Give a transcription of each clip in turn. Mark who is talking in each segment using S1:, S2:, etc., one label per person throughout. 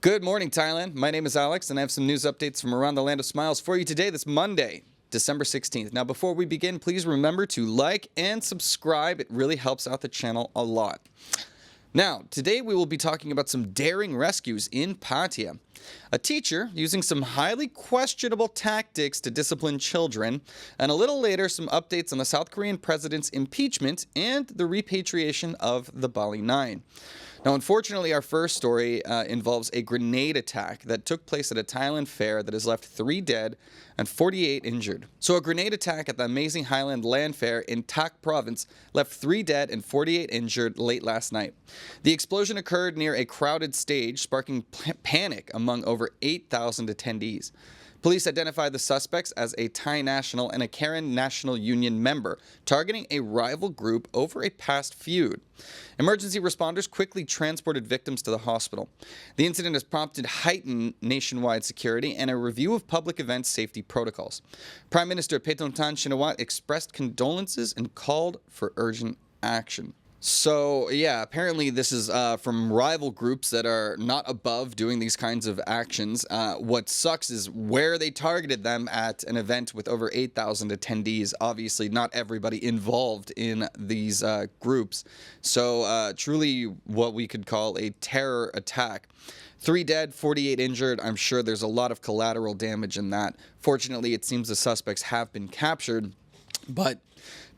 S1: Good morning, Thailand. My name is Alex, and I have some news updates from around the land of smiles for you today, this Monday, December 16th. Now, before we begin, please remember to like and subscribe. It really helps out the channel a lot. Now, today we will be talking about some daring rescues in Pattaya. A teacher using some highly questionable tactics to discipline children, and a little later some updates on the South Korean president's impeachment and the repatriation of the Bali Nine. Now, unfortunately, our first story involves a grenade attack that took place at a Thailand fair that has left 3 dead and 48 injured. So a grenade attack at the amazing Highland Land Fair in Tak Province left 3 dead and 48 injured late last night. The explosion occurred near a crowded stage, sparking panic among over 8,000 attendees. Police identified the suspects as a Thai national and a Karen National Union member, targeting a rival group over a past feud. Emergency responders quickly transported victims to the hospital. The incident has prompted heightened nationwide security and a review of public event safety protocols. Prime Minister Pattaya Shinawatra expressed condolences and called for urgent action. So, yeah, apparently this is from rival groups that are not above doing these kinds of actions. What sucks is where they targeted them at an event with over 8,000 attendees. Obviously, not everybody involved in these groups. So, truly what we could call a terror attack. 3 dead, 48 injured. I'm sure there's a lot of collateral damage in that. Fortunately, it seems the suspects have been captured, but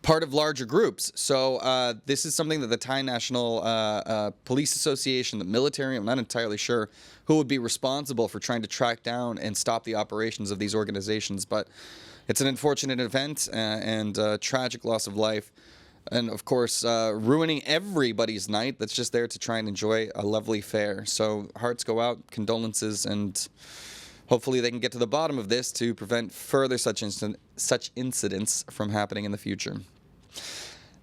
S1: part of larger groups. So this is something that the Thai National Police Association, the military, I'm not entirely sure who would be responsible for trying to track down and stop the operations of these organizations. But it's an unfortunate event and tragic loss of life. And, of course, ruining everybody's night that's just there to try and enjoy a lovely fair. So hearts go out, condolences, and hopefully they can get to the bottom of this to prevent further such incidents from happening in the future.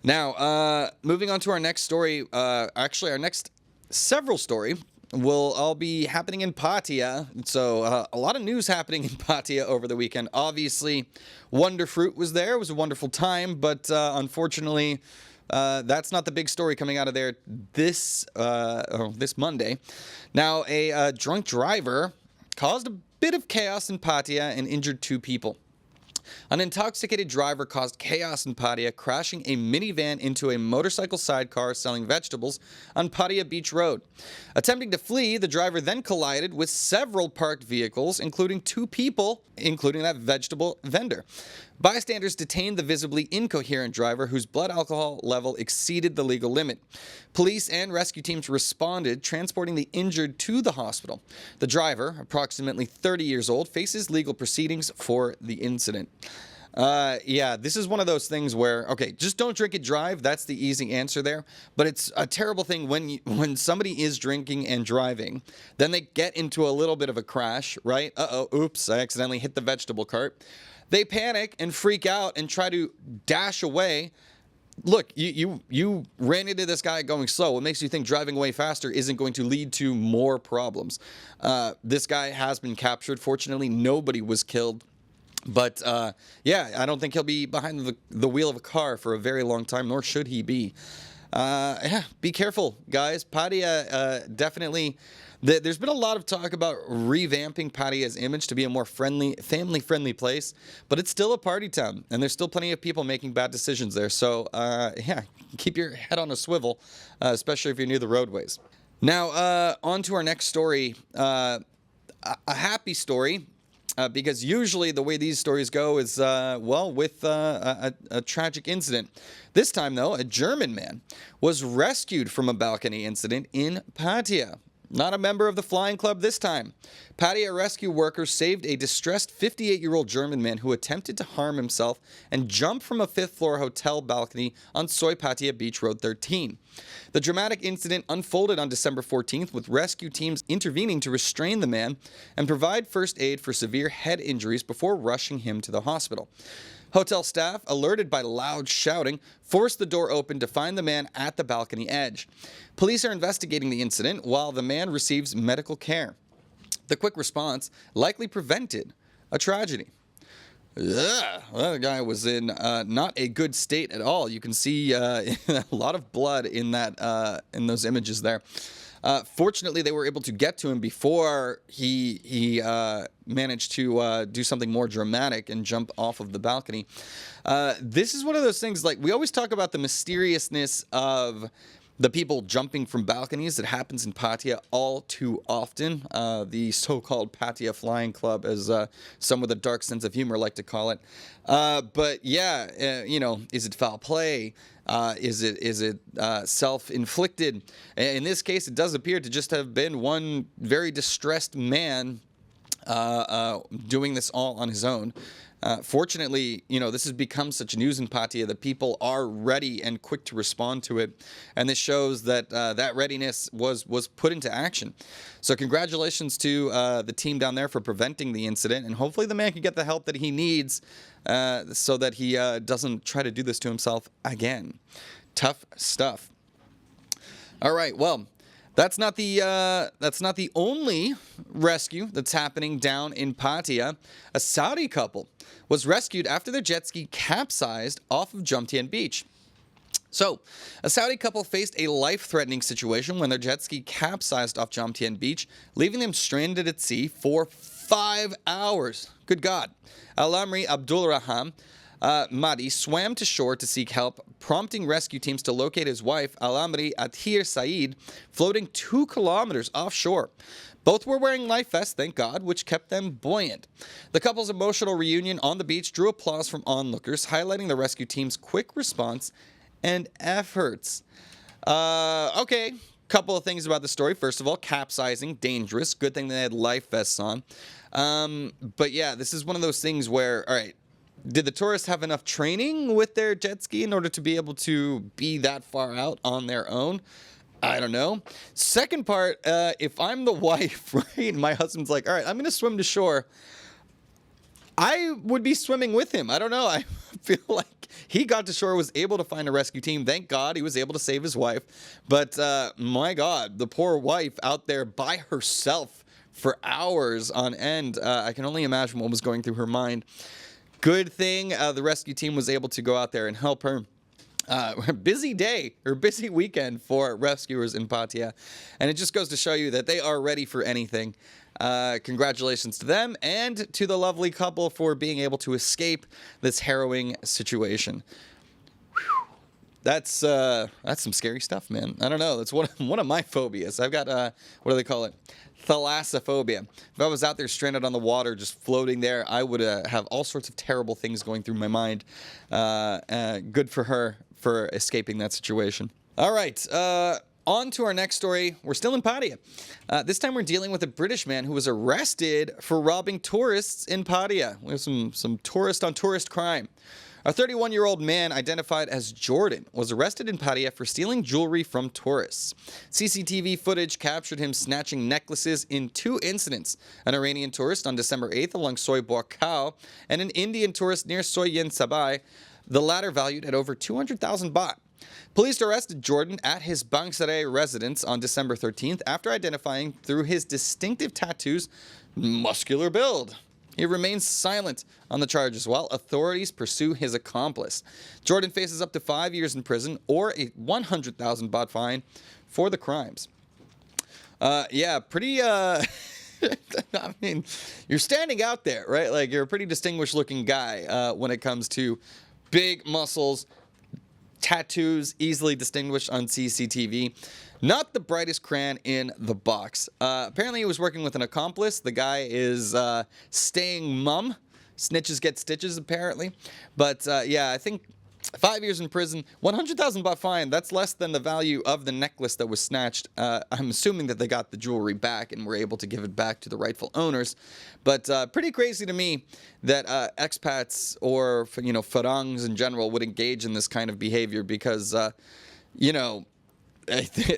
S1: Now, moving on to our next story. Actually, our next several story will all be happening in Pattaya. So a lot of news happening in Pattaya over the weekend. Obviously, Wonder Fruit was there. It was a wonderful time, but unfortunately, that's not the big story coming out of there this Monday. Now, a drunk driver caused a bit of chaos in Pattaya and injured 2 people. An intoxicated driver caused chaos in Pattaya, crashing a minivan into a motorcycle sidecar selling vegetables on Pattaya Beach Road. Attempting to flee, the driver then collided with several parked vehicles, including 2 people, including that vegetable vendor. Bystanders detained the visibly incoherent driver, whose blood alcohol level exceeded the legal limit. Police and rescue teams responded, transporting the injured to the hospital. The driver, approximately 30 years old, faces legal proceedings for the incident. Yeah, this is one of those things where, okay, just don't drink and drive. That's the easy answer there. But it's a terrible thing when somebody is drinking and driving, then they get into a little bit of a crash, right? Oops, I accidentally hit the vegetable cart. They panic and freak out and try to dash away. Look, you ran into this guy going slow. What makes you think driving away faster isn't going to lead to more problems? This guy has been captured. Fortunately, nobody was killed. But, yeah, I don't think he'll be behind the wheel of a car for a very long time, nor should he be. Yeah, be careful, guys. Pattaya, definitely. There's been a lot of talk about revamping Pattaya's image to be a more family-friendly place, but it's still a party town, and there's still plenty of people making bad decisions there. So, yeah, keep your head on a swivel, especially if you're near the roadways. Now, on to our next story. A happy story. Because usually the way these stories go is, well, with a tragic incident. This time, though, a German man was rescued from a balcony incident in Pattaya. Not a member of the flying club this time. Pattaya rescue workers saved a distressed 58-year-old German man who attempted to harm himself and jump from a 5th-floor hotel balcony on Soi Pattaya Beach Road 13. The dramatic incident unfolded on December 14th, with rescue teams intervening to restrain the man and provide first aid for severe head injuries before rushing him to the hospital. Hotel staff, alerted by loud shouting, forced the door open to find the man at the balcony edge. Police are investigating the incident while the man receives medical care. The quick response likely prevented a tragedy. Well, the guy was in not a good state at all. You can see a lot of blood in those images there. Fortunately, they were able to get to him before he managed to do something more dramatic and jump off of the balcony. This is one of those things, like, we always talk about the mysteriousness of the people jumping from balconies. That happens in Pattaya all too often. The so-called Pattaya Flying Club, as some with a dark sense of humor like to call it. But yeah, is it foul play? Is it self-inflicted? In this case, it does appear to just have been one very distressed man doing this all on his own. Fortunately, this has become such news in Pattaya that people are ready and quick to respond to it, and this shows that that readiness was put into action. So congratulations to the team down there for preventing the incident, and hopefully the man can get the help that he needs so that he doesn't try to do this to himself again. Tough stuff. All right, well, that's not the only rescue that's happening down in Pattaya. A Saudi couple was rescued after their jet ski capsized off of Jomtien beach. So, a Saudi couple faced a life-threatening situation when their jet ski capsized off Jomtien beach, leaving them stranded at sea for 5 hours. Good God. Al-Amri Abdulrahman Mahdi swam to shore to seek help, prompting rescue teams to locate his wife, Al-Amri Athir Saeed, floating 2 kilometers offshore. Both were wearing life vests, thank God, which kept them buoyant. The couple's emotional reunion on the beach drew applause from onlookers, highlighting the rescue team's quick response and efforts. Okay, couple of things about the story. First of all, capsizing, dangerous. Good thing they had life vests on. But yeah, this is one of those things where, all right, did the tourists have enough training with their jet ski in order to be able to be that far out on their own? I don't know. Second part, if I'm the wife, right, and my husband's like, all right, I'm going to swim to shore, I would be swimming with him. I don't know. I feel like he got to shore, was able to find a rescue team. Thank God he was able to save his wife. But my God, the poor wife out there by herself for hours on end. I can only imagine what was going through her mind. Good thing the rescue team was able to go out there and help her. Busy day or busy weekend for rescuers in Pattaya, and it just goes to show you that they are ready for anything. Congratulations to them and to the lovely couple for being able to escape this harrowing situation. Whew. That's some scary stuff, man. I don't know. That's one of my phobias. I've got what do they call it? Thalassophobia. If I was out there stranded on the water, just floating there, I would have all sorts of terrible things going through my mind. Good for her for escaping that situation. All right, on to our next story. We're still in Pattaya. This time we're dealing with a British man who was arrested for robbing tourists in Pattaya. We have some tourist-on-tourist crime. A 31-year-old man identified as Jordan was arrested in Pattaya for stealing jewelry from tourists. CCTV footage captured him snatching necklaces in 2 incidents, an Iranian tourist on December 8th along Soi Buak Khao and an Indian tourist near Soi Yen Sabai, the latter valued at over 200,000 baht. Police arrested Jordan at his Bangsaray residence on December 13th after identifying through his distinctive tattoos, muscular build. He remains silent on the charges while authorities pursue his accomplice. Jordan faces up to 5 years in prison or a 100,000 baht fine for the crimes. Yeah, pretty, I mean, you're standing out there, right? Like, you're a pretty distinguished looking guy when it comes to big muscles, tattoos, easily distinguished on CCTV. Not the brightest crayon in the box. Apparently he was working with an accomplice. The guy is staying mum. Snitches get stitches, apparently. But yeah, I think 5 years in prison, 100,000 baht fine. That's less than the value of the necklace that was snatched. I'm assuming that they got the jewelry back and were able to give it back to the rightful owners. But pretty crazy to me that expats or Farangs in general would engage in this kind of behavior because,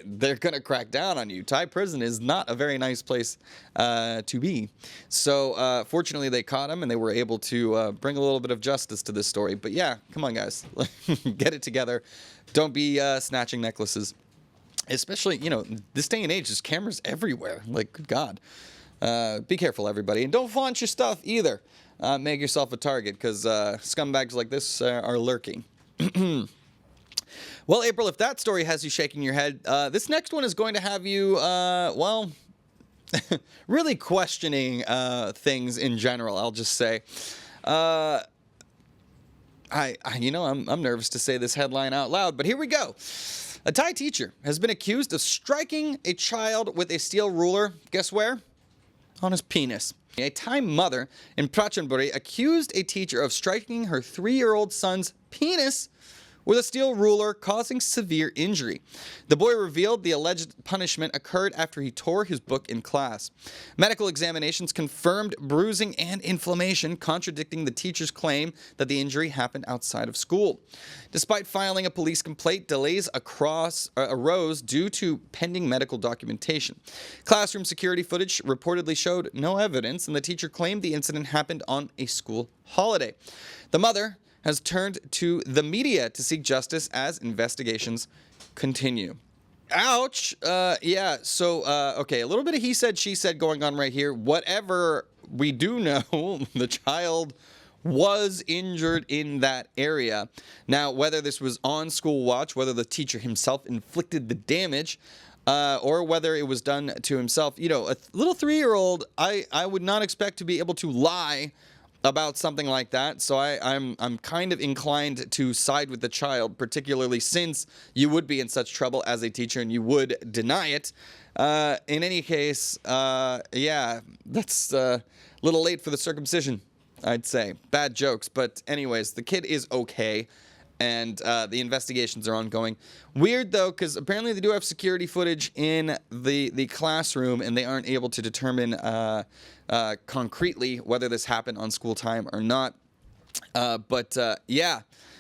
S1: they're going to crack down on you. Thai prison is not a very nice place to be. So, fortunately, they caught him and they were able to bring a little bit of justice to this story. But yeah, come on, guys. Get it together. Don't be snatching necklaces. Especially, this day and age, there's cameras everywhere. Like, good God. Be careful, everybody. And don't flaunt your stuff either. Make yourself a target because scumbags like this are lurking. Well, April, if that story has you shaking your head, this next one is going to have you, well, really questioning things in general, I'll just say. I'm nervous to say this headline out loud, but here we go. A Thai teacher has been accused of striking a child with a steel ruler. Guess where? On his penis. A Thai mother in Prachanburi accused a teacher of striking her 3-year-old son's penis with a steel ruler, causing severe injury. The boy revealed the alleged punishment occurred after he tore his book in class. Medical examinations confirmed bruising and inflammation, contradicting the teacher's claim that the injury happened outside of school. Despite filing a police complaint, delays arose due to pending medical documentation. Classroom security footage reportedly showed no evidence, and the teacher claimed the incident happened on a school holiday. The mother has turned to the media to seek justice as investigations continue. Ouch. Okay, a little bit of he said, she said going on right here. Whatever we do know, the child was injured in that area. Now, whether this was on school watch, whether the teacher himself inflicted the damage, or whether it was done to himself, a little 3-year-old, I would not expect to be able to lie about something like that, so I'm kind of inclined to side with the child, particularly since you would be in such trouble as a teacher and you would deny it. In any case, that's a little late for the circumcision, I'd say. Bad jokes, but anyways, the kid is okay, and the investigations are ongoing. Weird, though, because apparently they do have security footage in the classroom, and they aren't able to determine concretely whether this happened on school time or not.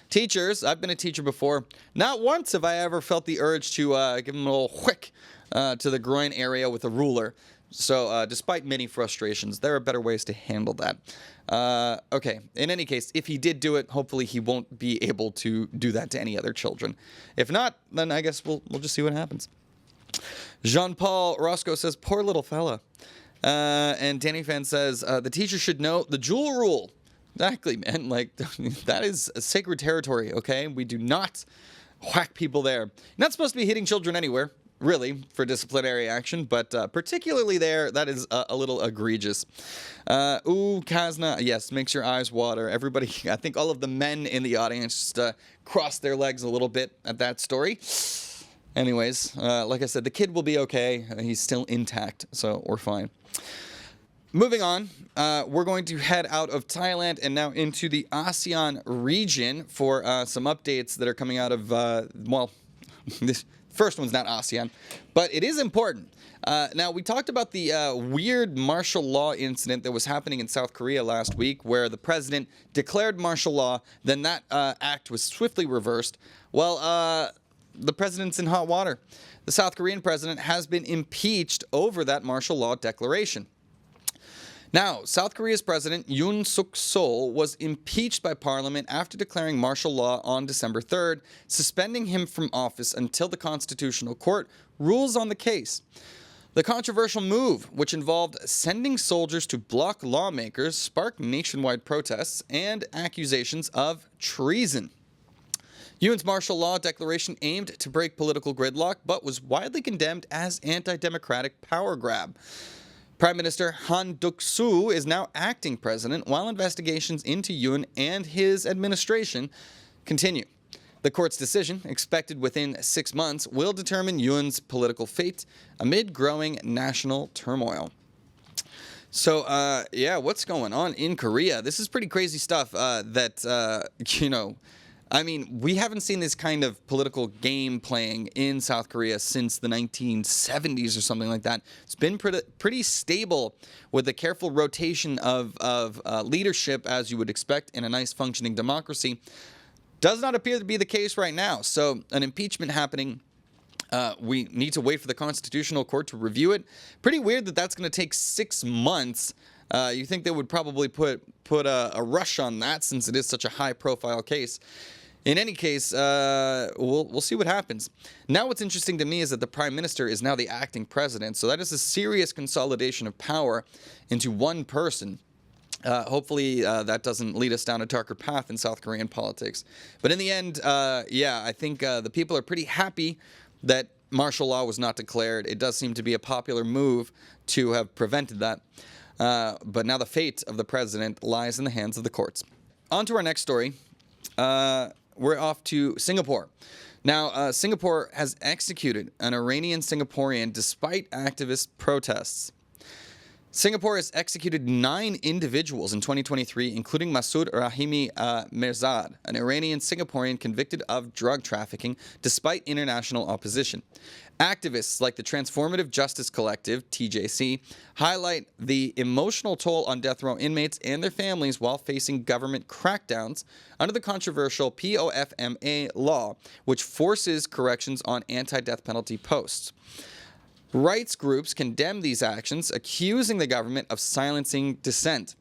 S1: Teachers, I've been a teacher before. Not once have I ever felt the urge to give them a little whick to the groin area with a ruler. So despite many frustrations, there are better ways to handle that. Okay, in any case, if he did do it, hopefully he won't be able to do that to any other children. If not, then I guess we'll just see what happens. Jean-Paul Roscoe says, poor little fella. And Danny Fan says, the teacher should know the jewel rule. Exactly, man. Like, that is a sacred territory, okay? We do not whack people there. You're not supposed to be hitting children anywhere, really, for disciplinary action, but particularly there, that is a little egregious. Kazna, yes, makes your eyes water. Everybody, I think all of the men in the audience just crossed their legs a little bit at that story. Anyways, like I said, the kid will be okay. He's still intact, so we're fine. Moving on, we're going to head out of Thailand and now into the ASEAN region for some updates that are coming out of, this first one's not ASEAN, but it is important. Now, we talked about the weird martial law incident that was happening in South Korea last week where the president declared martial law, then that act was swiftly reversed. Well, the president's in hot water. The South Korean president has been impeached over that martial law declaration. Now, South Korea's president Yoon Suk-yeol was impeached by parliament after declaring martial law on December 3rd, suspending him from office until the Constitutional Court rules on the case. The controversial move, which involved sending soldiers to block lawmakers, sparked nationwide protests and accusations of treason. Yoon's martial law declaration aimed to break political gridlock, but was widely condemned as anti-democratic power grab. Prime Minister Han Duck-soo is now acting president while investigations into Yoon and his administration continue. The court's decision, expected within 6 months, will determine Yoon's political fate amid growing national turmoil. So, what's going on in Korea? This is pretty crazy stuff we haven't seen this kind of political game playing in South Korea since the 1970s or something like that. It's been pretty stable with a careful rotation of leadership, as you would expect in a nice functioning democracy. Does not appear to be the case right now. So an impeachment happening. We need to wait for the Constitutional Court to review it. Pretty weird that that's going to take 6 months. You think they would probably put a rush on that since it is such a high-profile case. In any case, we'll see what happens. Now what's interesting to me is that the Prime Minister is now the acting president, so that is a serious consolidation of power into one person. Hopefully that doesn't lead us down a darker path in South Korean politics. But in the end, I think the people are pretty happy that martial law was not declared. It does seem to be a popular move to have prevented that. But now the fate of the president lies in the hands of the courts. On to our next story. We're off to Singapore. Now, Singapore has executed an Iranian-Singaporean despite activist protests. Singapore has executed 9 individuals in 2023, including Masood Rahimi Mirzad, an Iranian-Singaporean convicted of drug trafficking despite international opposition. Activists like the Transformative Justice Collective, TJC, highlight the emotional toll on death row inmates and their families while facing government crackdowns under the controversial POFMA law, which forces corrections on anti-death penalty posts. Rights groups condemn these actions, accusing the government of silencing dissent.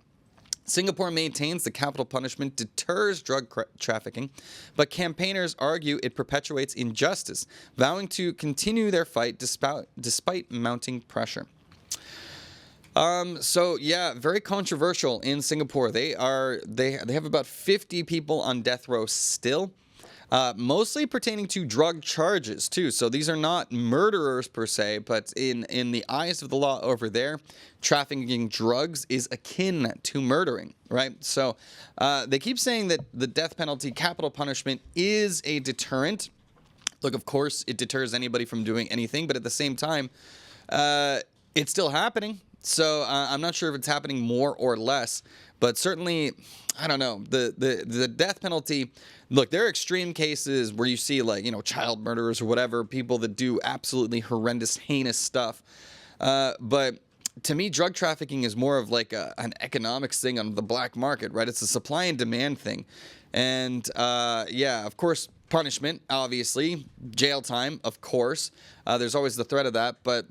S1: Singapore maintains the capital punishment deters drug trafficking, but campaigners argue it perpetuates injustice, vowing to continue their fight despite mounting pressure. Very controversial in Singapore. They have about 50 people on death row still. Mostly pertaining to drug charges, too. So these are not murderers per se, but in the eyes of the law over there, trafficking drugs is akin to murdering, right? So they keep saying that the death penalty, capital punishment, is a deterrent. Look, of course, it deters anybody from doing anything, but at the same time, it's still happening. So I'm not sure if it's happening more or less, but certainly, I don't know, the death penalty. Look, there are extreme cases where you see, like, child murderers or whatever, people that do absolutely horrendous, heinous stuff. But to me, drug trafficking is more of like an economics thing on the black market, right? It's a supply and demand thing. And of course, punishment, obviously, jail time, of course. There's always the threat of that, but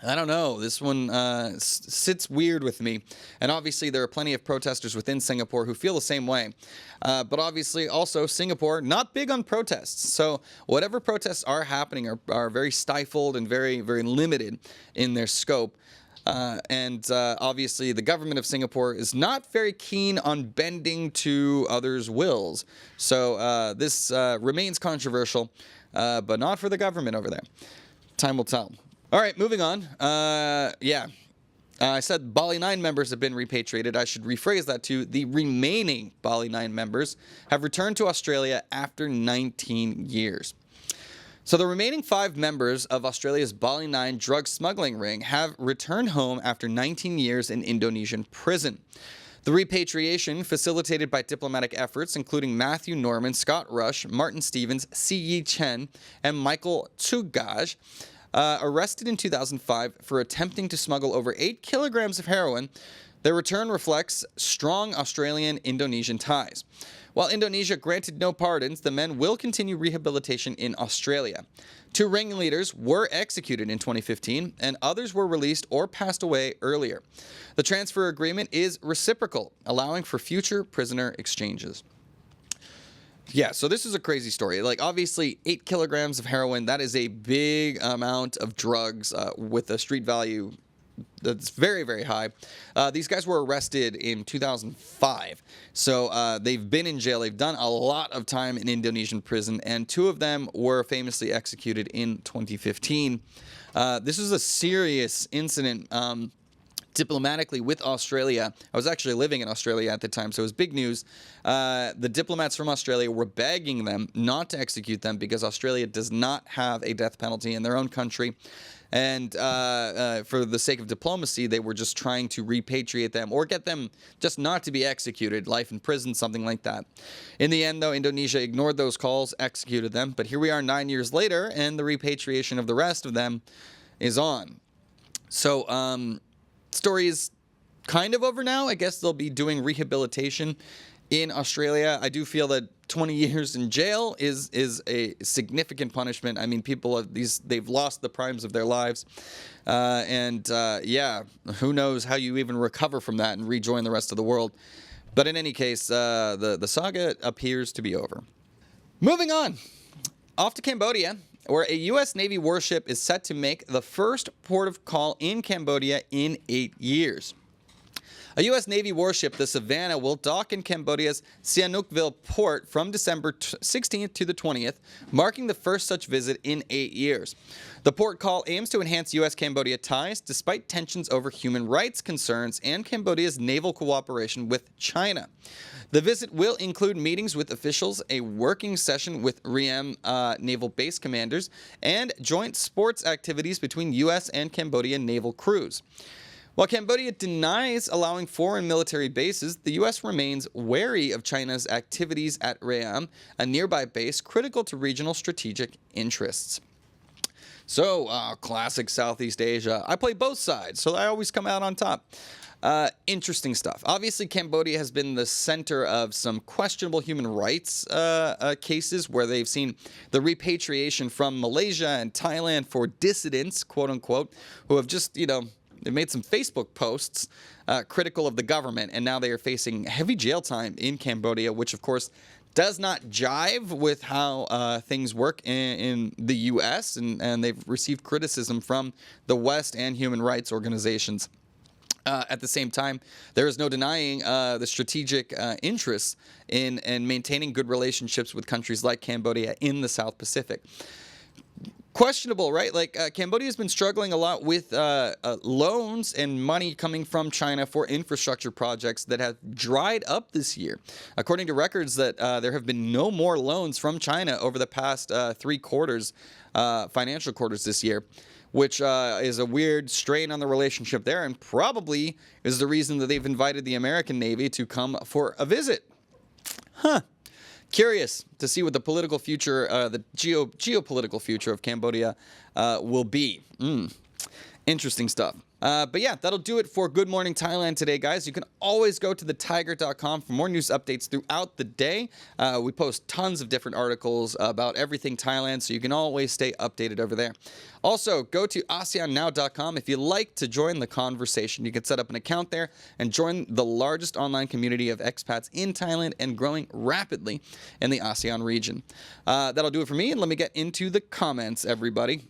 S1: I don't know. This one sits weird with me. And obviously, there are plenty of protesters within Singapore who feel the same way. But obviously, also, Singapore, not big on protests. So whatever protests are happening are very stifled and very, very limited in their scope. Obviously, the government of Singapore is not very keen on bending to others' wills. So this remains controversial, but not for the government over there. Time will tell. All right, moving on. I said Bali Nine members have been repatriated. I should rephrase that to the remaining Bali Nine members have returned to Australia after 19 years. So the remaining 5 members of Australia's Bali Nine drug smuggling ring have returned home after 19 years in Indonesian prison. The repatriation, facilitated by diplomatic efforts including Matthew Norman, Scott Rush, Martin Stevens, Si Yi Chen, and Michael Tsugaj, arrested in 2005 for attempting to smuggle over 8 kilograms of heroin. Their return reflects strong Australian-Indonesian ties. While Indonesia granted no pardons, the men will continue rehabilitation in Australia. 2 ringleaders were executed in 2015, and others were released or passed away earlier. The transfer agreement is reciprocal, allowing for future prisoner exchanges. Yeah, so this is a crazy story. Like, obviously, 8 kilograms of heroin, that is a big amount of drugs with a street value that's very, very high. These guys were arrested in 2005. So they've been in jail. They've done a lot of time in Indonesian prison, and 2 of them were famously executed in 2015. This was a serious incident. Diplomatically with Australia. I was actually living in Australia at the time, so it was big news. The diplomats from Australia were begging them not to execute them because Australia does not have a death penalty in their own country. And for the sake of diplomacy, they were just trying to repatriate them or get them just not to be executed, life in prison, something like that. In the end, though, Indonesia ignored those calls, executed them. But here we are 9 years later, and the repatriation of the rest of them is on. So, story is kind of over now. I guess they'll be doing rehabilitation in Australia. I do feel that 20 years in jail is a significant punishment. I mean, they've lost the primes of their lives. Who knows how you even recover from that and rejoin the rest of the world. But in any case, the saga appears to be over. Moving on. Off to Cambodia, where a U.S. Navy warship is set to make the first port of call in Cambodia in 8 years. A U.S. Navy warship, the Savannah, will dock in Cambodia's Sihanoukville port from December 16th to the 20th, marking the first such visit in 8 years. The port call aims to enhance U.S.-Cambodia ties despite tensions over human rights concerns and Cambodia's naval cooperation with China. The visit will include meetings with officials, a working session with Ream naval base commanders, and joint sports activities between U.S. and Cambodian naval crews. While Cambodia denies allowing foreign military bases, the U.S. remains wary of China's activities at Ream, a nearby base critical to regional strategic interests. So, classic Southeast Asia. I play both sides, so I always come out on top. Interesting stuff. Obviously, Cambodia has been the center of some questionable human rights cases where they've seen the repatriation from Malaysia and Thailand for dissidents, quote unquote, who have just, they made some Facebook posts critical of the government, and now they are facing heavy jail time in Cambodia, which, of course, does not jive with how things work in the U.S., and they've received criticism from the West and human rights organizations. At the same time, there is no denying the strategic interests in maintaining good relationships with countries like Cambodia in the South Pacific. Questionable, right? Like Cambodia has been struggling a lot with loans and money coming from China for infrastructure projects that have dried up this year. According to records, that there have been no more loans from China over the past 3 quarters, financial quarters this year, which is a weird strain on the relationship there, and probably is the reason that they've invited the American Navy to come for a visit. Curious to see what the political future, the geopolitical future of Cambodia will be. Interesting stuff. But yeah, that'll do it for Good Morning Thailand today, guys. You can always go to thetiger.com for more news updates throughout the day. We post tons of different articles about everything Thailand, so you can always stay updated over there. Also, go to ASEANnow.com if you'd like to join the conversation. You can set up an account there and join the largest online community of expats in Thailand and growing rapidly in the ASEAN region. That'll do it for me, and let me get into the comments, everybody.